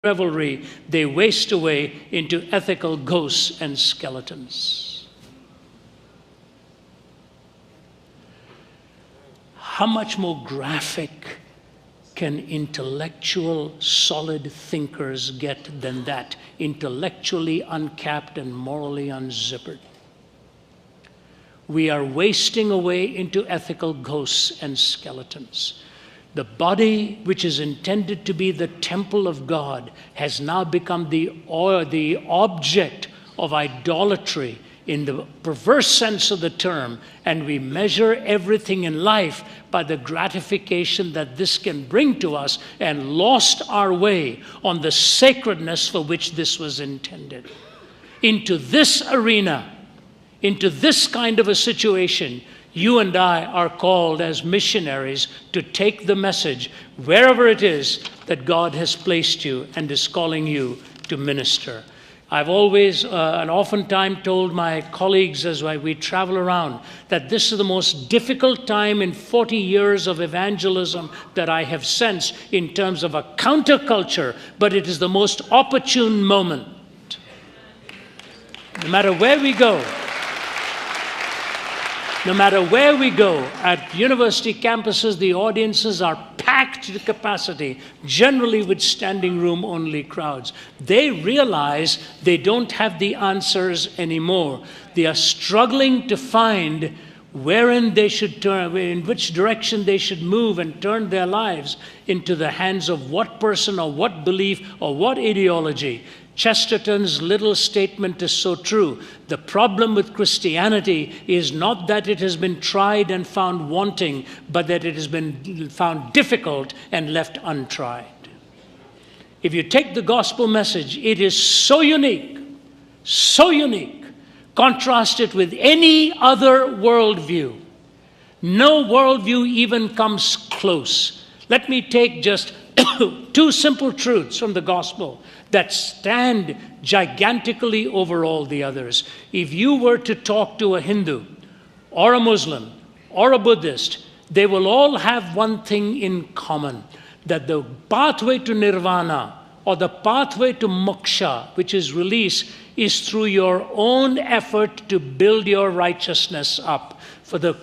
revelry, they waste away into ethical ghosts and skeletons. How much more graphic can intellectual, solid thinkers get than that? Intellectually uncapped and morally unzippered. We are wasting away into ethical ghosts and skeletons. The body, which is intended to be the temple of God, has now become the object of idolatry in the perverse sense of the term, and we measure everything in life by the gratification that this can bring to us, and lost our way on the sacredness for which this was intended. Into this arena, into this kind of a situation, you and I are called as missionaries to take the message wherever it is that God has placed you and is calling you to minister. I've always and oftentimes told my colleagues as we travel around that this is the most difficult time in 40 years of evangelism that I have sensed in terms of a counterculture, but it is the most opportune moment. No matter where we go, at university campuses, the audiences are packed to capacity, generally with standing room only crowds. They realize they don't have the answers anymore. They are struggling to find wherein they should turn, in which direction they should move and turn their lives into the hands of what person or what belief or what ideology. Chesterton's little statement is so true. The problem with Christianity is not that it has been tried and found wanting, but that it has been found difficult and left untried. If you take the gospel message, it is so unique, contrast it with any other worldview. No worldview even comes close. Let me take just two simple truths from the gospel that stand gigantically over all the others. If you were to talk to a Hindu or a Muslim or a Buddhist, they will all have one thing in common, that the pathway to nirvana or the pathway to moksha, which is release, is through your own effort to build your righteousness up. For the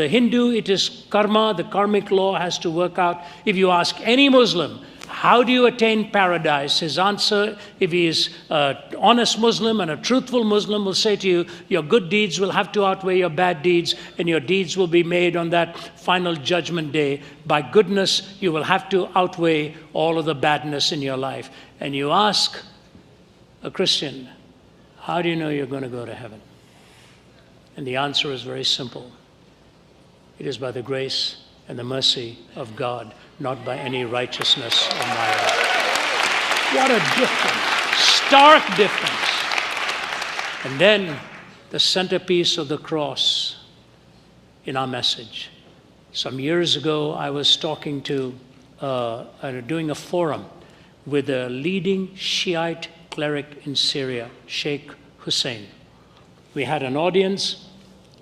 Hindu, it is karma, the karmic law has to work out. If you ask any Muslim, how do you attain paradise? His answer, if he is an honest Muslim and a truthful Muslim, will say to you, your good deeds will have to outweigh your bad deeds, and your deeds will be made on that final judgment day. By goodness, you will have to outweigh all of the badness in your life. And you ask a Christian, how do you know you're going to go to heaven? And the answer is very simple. It is by the grace and the mercy of God, not by any righteousness of my own. What a difference, stark difference. And then the centerpiece of the cross in our message. Some years ago, I was talking to, doing a forum with a leading Shiite cleric in Syria, Sheikh Hussein. We had an audience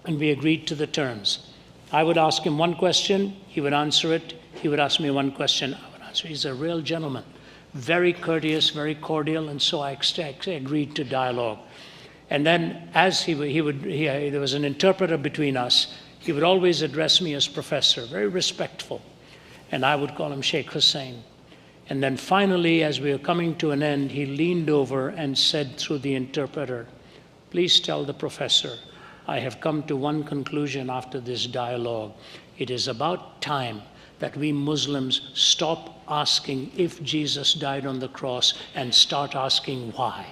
and we agreed to the terms. I would ask him one question, he would answer it. He would ask me one question, I would answer. He's a real gentleman, very courteous, very cordial, and so I agreed to dialogue. And then as there was an interpreter between us, he would always address me as professor, very respectful, and I would call him Sheikh Hussein. And then finally, as we were coming to an end, he leaned over and said through the interpreter, please tell the professor, I have come to one conclusion after this dialogue. It is about time that we Muslims stop asking if Jesus died on the cross and start asking why.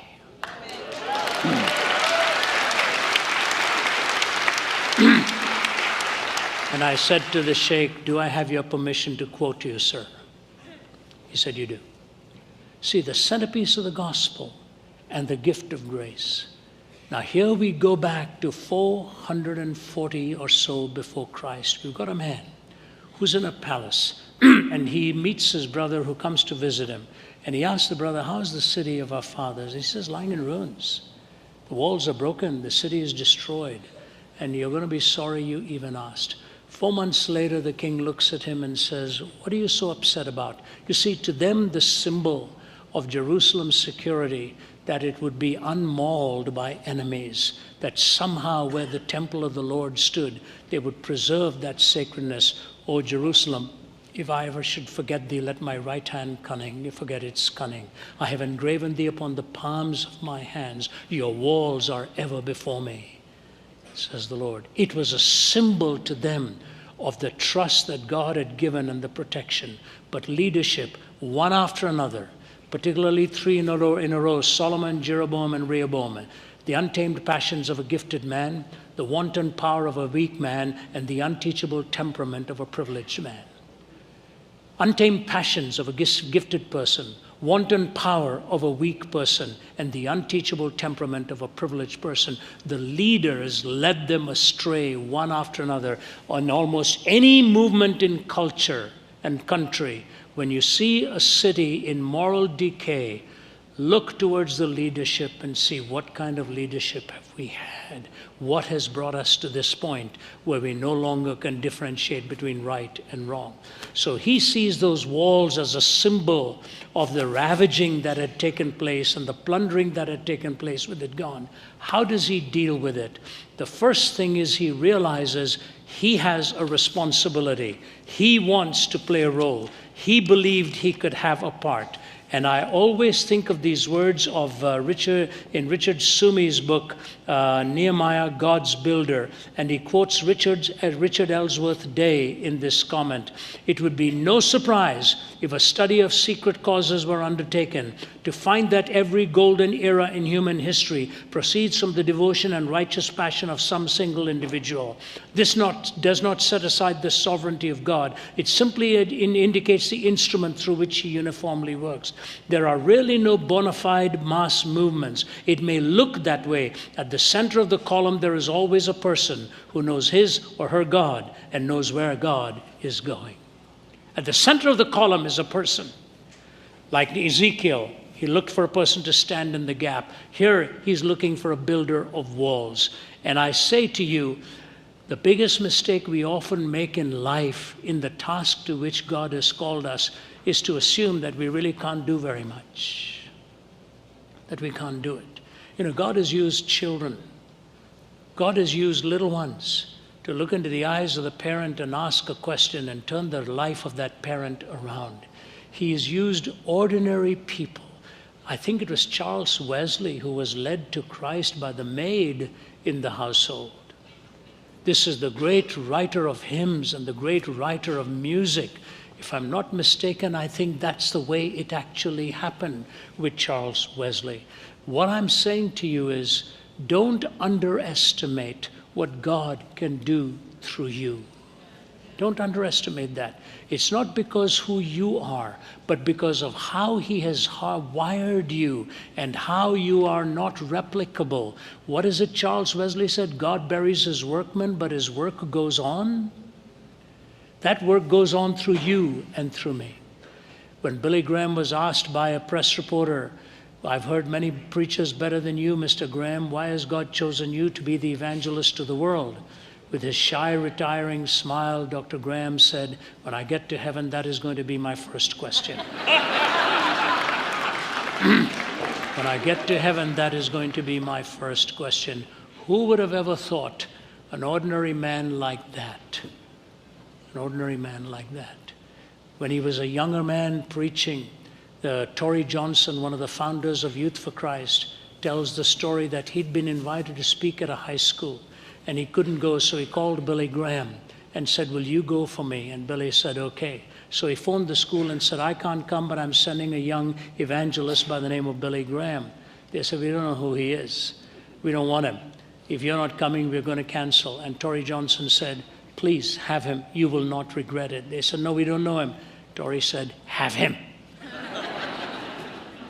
And I said to the Sheikh, do I have your permission to quote you, sir? He said, you do. See, the centerpiece of the gospel and the gift of grace. Now here we go back to 440 or so before Christ. We've got a man who's in a palace and he meets his brother who comes to visit him. And he asks the brother, how's the city of our fathers? He says, lying in ruins. The walls are broken, the city is destroyed, and you're going to be sorry you even asked. 4 months later, the king looks at him and says, what are you so upset about? You see, to them, the symbol of Jerusalem's security, that it would be unmauled by enemies, that somehow where the temple of the Lord stood, they would preserve that sacredness. O Jerusalem, if I ever should forget thee, let my right hand cunning forget its cunning. I have engraven thee upon the palms of my hands. Your walls are ever before me, says the Lord. It was a symbol to them of the trust that God had given and the protection. But leadership, one after another, particularly three in a row, Solomon, Jeroboam, and Rehoboam, the untamed passions of a gifted man, the wanton power of a weak man, and the unteachable temperament of a privileged man. Untamed passions of a gifted person, wanton power of a weak person, and the unteachable temperament of a privileged person. The leaders led them astray one after another. On almost any movement in culture and country, when you see a city in moral decay, look towards the leadership and see what kind of leadership have we had. What has brought us to this point where we no longer can differentiate between right and wrong? So he sees those walls as a symbol of the ravaging that had taken place and the plundering that had taken place with it gone. How does he deal with it? The first thing is he realizes he has a responsibility. He wants to play a role. He believed he could have a part. And I always think of these words of Richard Sumi's book, Nehemiah, God's Builder. And he quotes Richard Ellsworth Day in this comment. It would be no surprise if a study of secret causes were undertaken to find that every golden era in human history proceeds from the devotion and righteous passion of some single individual. This does not set aside the sovereignty of God. It simply indicates the instrument through which he uniformly works. There are really no bona fide mass movements. It may look that way. At the center of the column, there is always a person who knows his or her God and knows where God is going. At the center of the column is a person. Like Ezekiel, he looked for a person to stand in the gap. Here, he's looking for a builder of walls. And I say to you, the biggest mistake we often make in life, in the task to which God has called us, is to assume that we really can't do very much, that we can't do it. You know, God has used children. God has used little ones to look into the eyes of the parent and ask a question and turn the life of that parent around. He has used ordinary people. I think it was Charles Wesley who was led to Christ by the maid in the household. This is the great writer of hymns and the great writer of music. If I'm not mistaken, I think that's the way it actually happened with Charles Wesley. What I'm saying to you is, don't underestimate what God can do through you. Don't underestimate that. It's not because who you are, but because of how he has wired you and how you are not replicable. What is it Charles Wesley said? God buries his workmen, but his work goes on. That work goes on through you and through me. When Billy Graham was asked by a press reporter, I've heard many preachers better than you, Mr. Graham. Why has God chosen you to be the evangelist to the world? With his shy, retiring smile, Dr. Graham said, when I get to heaven, that is going to be my first question. When I get to heaven, that is going to be my first question. Who would have ever thought an ordinary man like that? An ordinary man like that. When he was a younger man preaching, Tory Johnson, one of the founders of Youth for Christ, tells the story that he'd been invited to speak at a high school and he couldn't go, so he called Billy Graham and said, will you go for me? And Billy said, okay. So he phoned the school and said, I can't come, but I'm sending a young evangelist by the name of Billy Graham. They said, we don't know who he is. We don't want him. If you're not coming, we're going to cancel. And Tory Johnson said, please have him. You will not regret it. They said, no, we don't know him. Tory said, have him.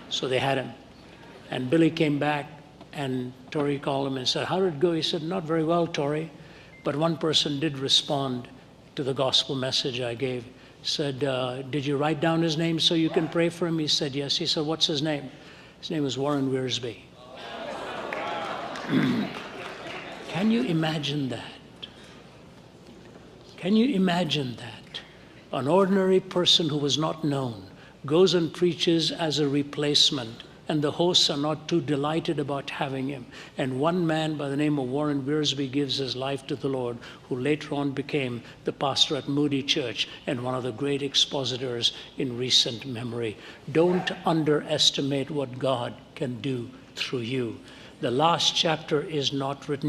So they had him. And Billy came back, and Tory called him and said, how did it go? He said, not very well, Tory. But one person did respond to the gospel message I gave. Said, did you write down his name so you can pray for him? He said, yes. He said, what's his name? His name was Warren Wiersbe. Can you imagine that? Can you imagine that? An ordinary person who was not known, goes and preaches as a replacement, and the hosts are not too delighted about having him. And one man by the name of Warren Wiersbe gives his life to the Lord, who later on became the pastor at Moody Church and one of the great expositors in recent memory. Don't underestimate what God can do through you. The last chapter is not written